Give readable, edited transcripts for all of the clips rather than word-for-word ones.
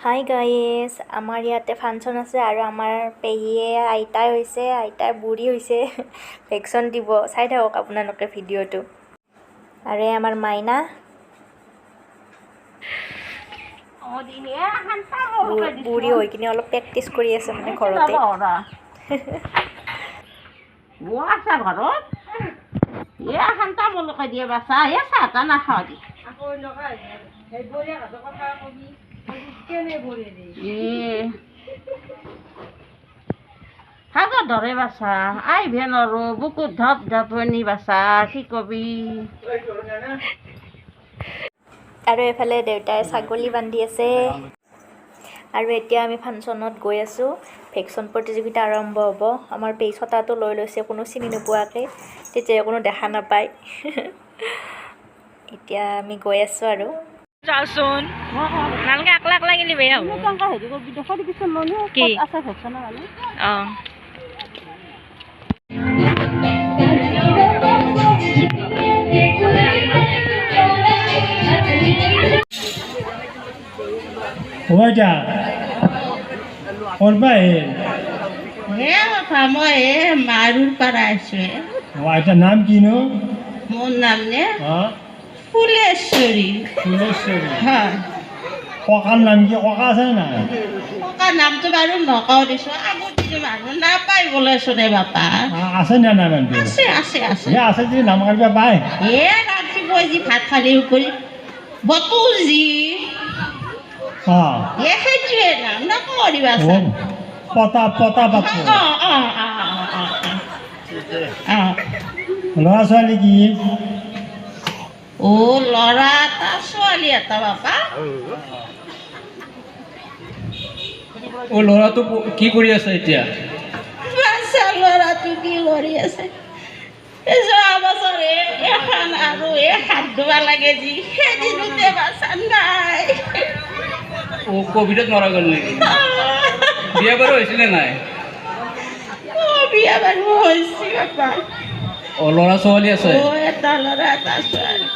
Hi guys, আমাৰ ইয়াতে function আছে আৰু আমাৰ পেহীয়ে আইতাই হৈছে, আইতাই বুঢ়ী হৈছে, ভেকচিন দিব। চাই থাকক আপোনালোকে ভিডিঅ'টো। আৰু এই আমাৰ মাইনা বুঢ়ী হৈ কিনে অলপ প্ৰেক্টিচ কৰি আছে মানে ঘৰতে। হাগত ধৰে বাচা আইভে নৰো বুকুত ধপ ধপনি বাচা কি কবি। আৰু এইফালে দেউতাই ছাগলী বান্ধি আছে। আৰু এতিয়া আমি ফাংচনত গৈ আছোঁ। ভেকচিন প্ৰতিযোগিতা আৰম্ভ হ'ব। আমাৰ পেহী ছটাটো লৈ লৈছে কোনো চিনি নোপোৱাকৈ, তেতিয়া কোনো দেখা নাপায়। এতিয়া আমি গৈ আছোঁ আৰু যাওঁচোন নালগে আকলা আকলা গেলি বেয়া হ'ব। কি অঁ ওইটা কোনবা মই মাৰুৰ পৰা আছো। আইটাৰ নাম কিনো? মোৰ নাম নে হ্যাঁ ফুলেশ্বৰী। ফুলেশ্বৰী। হয় ককাৰ নাম কি? ককা আছে না? ককাৰ নামটো বাৰু নকওঁ দিছো, আগত মানুহ নাপায় বোলেচোনে বাপা। আছে না নাম? আছে আছে আছে আছে যদি নাম কাটিবা পায়। ৰাতিপুৱা যি ভাত খালি কৰি বতুজি সেইটোৱে নাম নকওঁ দিবা। পতা পতা পাতো। ল'ৰা ছোৱালী কি? ল'ৰা এটা ছোৱালী এটা বাপা। ল'ৰাটো কি কৰি আছে এতিয়া? ল'ৰাটো কি কৰি আছে? যোৱা বছৰে এখন আৰু হাত ধুব লাগে যি সেইদিনতে বাচা নাই। কভিডত মৰা গ'ল নেকি? বিয়া বাৰু হৈছিলে নাই? বিয়া বাৰু হৈছে বাপা। ল'ৰা ছোৱালী আছে? এটা ল'ৰা এটা ছোৱালী।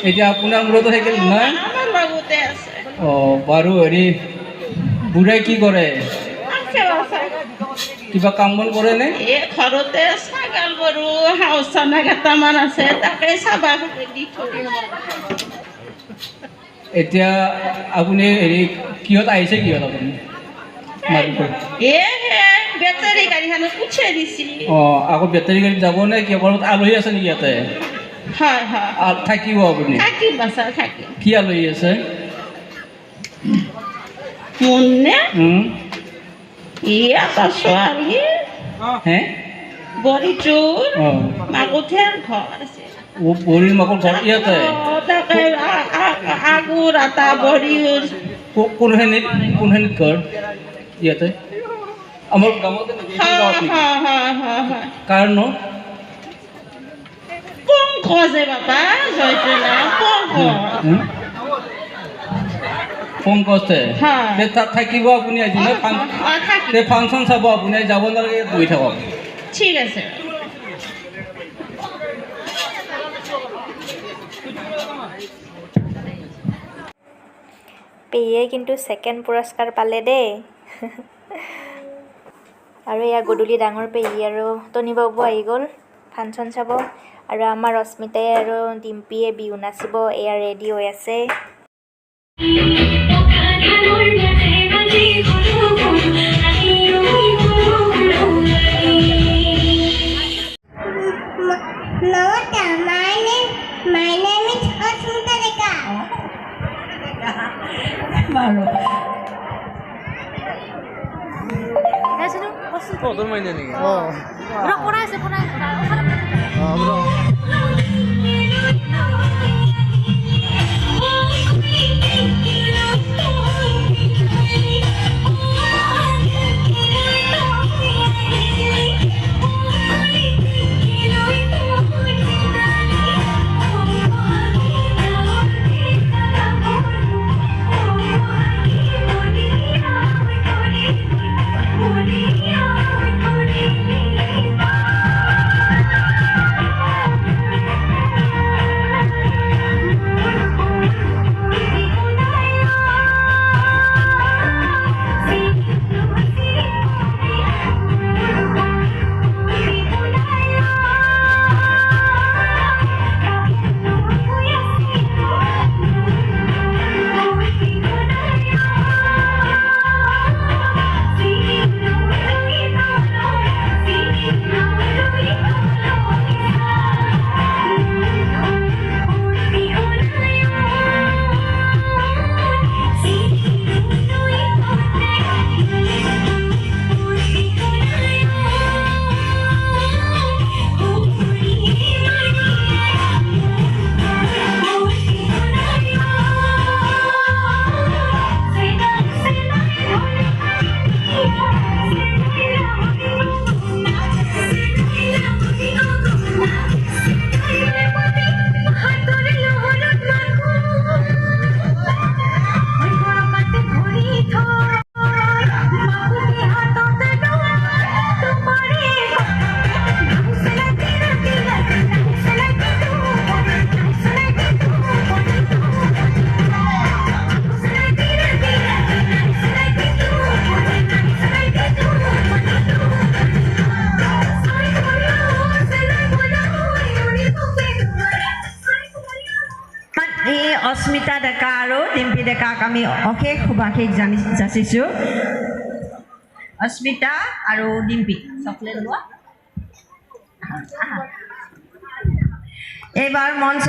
এতিয়া আপোনাৰ মূৰতো থাকিল নহয়? আমাৰ লগতে আছে। বাৰু হেৰি বুঢ়াই কি কৰে? কিবা কাম বন কৰে নে? ঘৰতে ছাগাল গৰু হাঁহ চানা কেইটামান আছে, তাকে চাবা দি থৈ। এতিয়া আপুনি হেৰি কিহত আহিছে? কিহত আপুনি? বেটাৰী গাড়ীখনত উঠাই দিছি। আকৌ বেটাৰী গাড়ীত যাব নে কি? ঘৰত আলহী আছে নেকি ইয়াতে? হয় হয় থাকিব আপুনি? থাকিম বাছা থাকিম। কি আলহী আছে? মোৰ নে এটা ছোৱালী হে বৰিটোৰ মাকুঠেৰ ঘৰ আছে। বৰিৰ মাকৰ ঘৰ ইয়াতে? তাকে আগুৰ এটা বৰিৰ কোনখিনিত ঘৰ ইয়াতে? আমাৰ গাঁৱতে কাৰ ন? পংকজ বাবা জয়তলা পংকজ তাত থাকিব আপুনি আজি ন? ফাংচন চাব আপুনি, যাব নালাগে, বহি থাকক। ঠিক আছে। পেহীয়ে কিন্তু ছেকেণ্ড পুৰস্কাৰ পালে দেই। আৰু এয়া গধূলি ডাঙৰ পেহী আৰু টনি বাবু আহি গ'ল ফাংচন চাব। আৰু আমাৰ ৰশ্মিতাই আৰু ডিম্পীয়ে বিহু নাচিব, এয়া ৰেডি হৈ আছে। তোৰ মাইনে নাকি? এই অস্মিতা ডেকা আৰু ডিম্পী ডেকাক আমি অশেষ শুভাশীষ যাচিছোঁ অস্মিতা আৰু ডিম্পী চকলেট লোৱা এইবাৰ মঞ্চ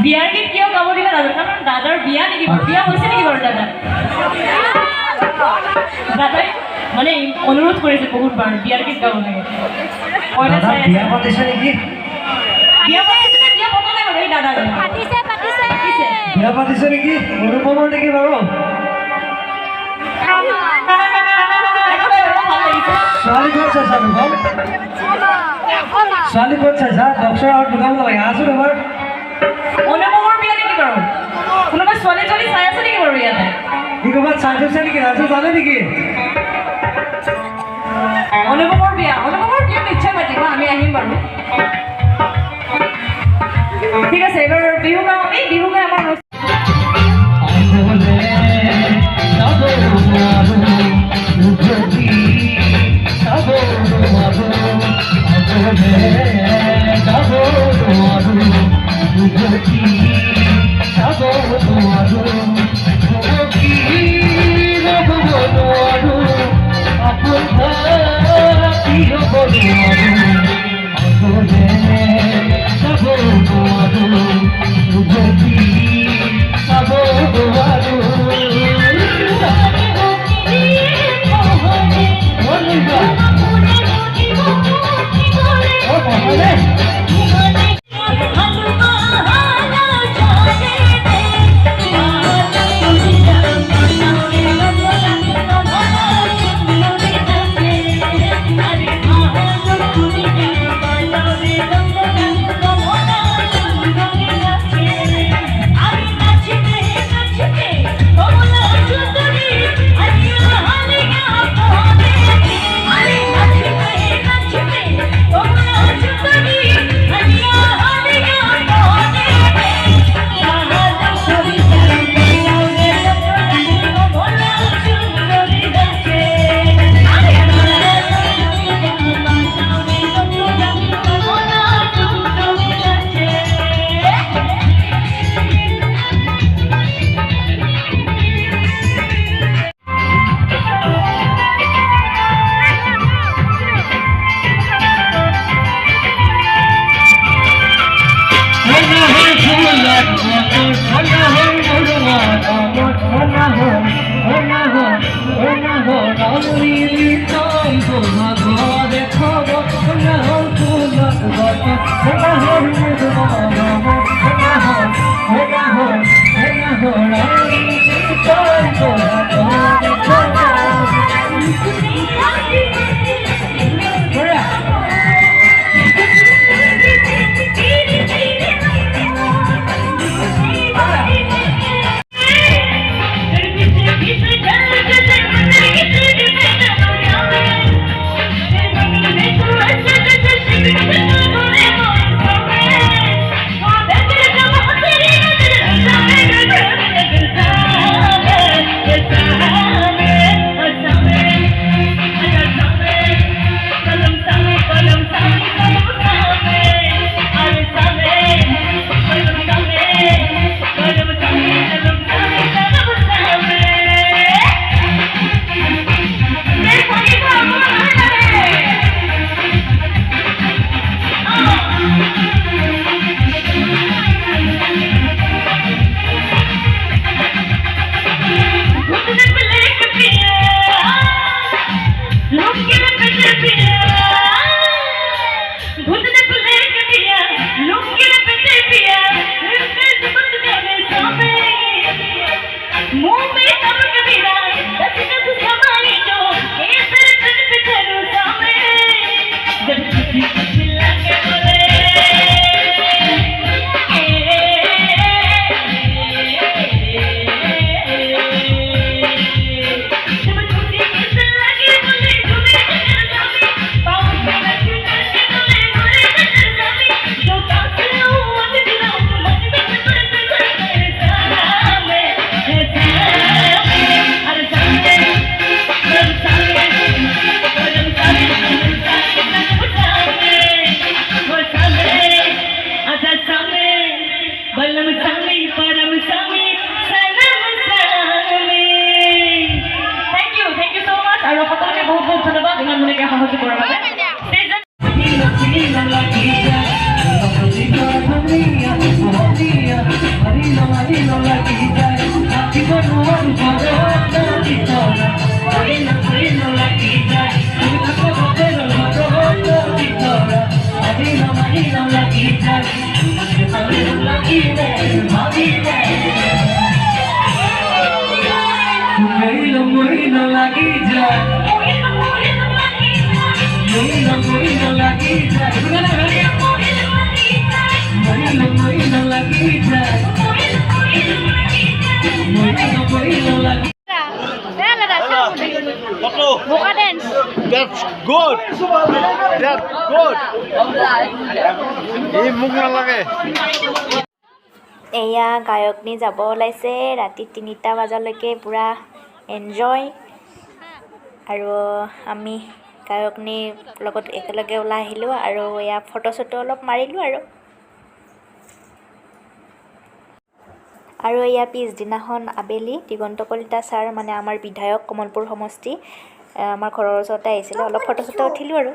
বিয়াৰ গীত কিয় গাব দিলে নাজানো কাৰণ দাদাৰ বিয়া নেকি বিয়া হৈছে নেকি বাৰু দাদাই মানে অনুৰোধ কৰিছে বহুতবাৰ বিয়াৰ গীত গাব লাগে বিয়া পাতিছে নেকি বিয়া পাতিছে নে বিয়া পতা নাই বাৰু এই দাদা বিয়া পাতিছে নেকি অনুপমৰ নেকি বাৰু ছোৱালী ক'ত চাইছা দোকান ছোৱালী ক'ত চাইছা ডক্টৰ আৰু দোকান লাগে আছো এবাৰ অনুপমৰ বিয়া নেকি বাৰু কোনোবা ছোৱালী ছোৱালী চাই আছে নেকি বাৰু ইয়াতে ই ক'ৰবাত চাই থৈছে নেকি ৰাজু জানে নেকি অনুপমৰ বিয়া নিশ্চয় মাতিব আমি আহিম বাৰু ঠিক আছে এবাৰ বিহু গাওঁ আমি বিহু গাই আমাৰ That's good. That's good. এই মুখ নালাগে এয়া গায়কনি যাব ওলাইছে ৰাতি 3টা বজালৈকে পূৰা এনজয় আৰু আমি গায়কনিৰ লগত একেলগে ওলাই আহিলোঁ আৰু এয়া ফটো চটো অলপ মাৰিলোঁ আৰু এয়া পিছদিনাখন আবেলি দিগন্ত কলিতা ছাৰ মানে আমাৰ বিধায়ক কমলপুৰ সমষ্টি আমাৰ ঘৰৰ ওচৰতে আহিছিলে অলপ ফটো চটো উঠিলোঁ আৰু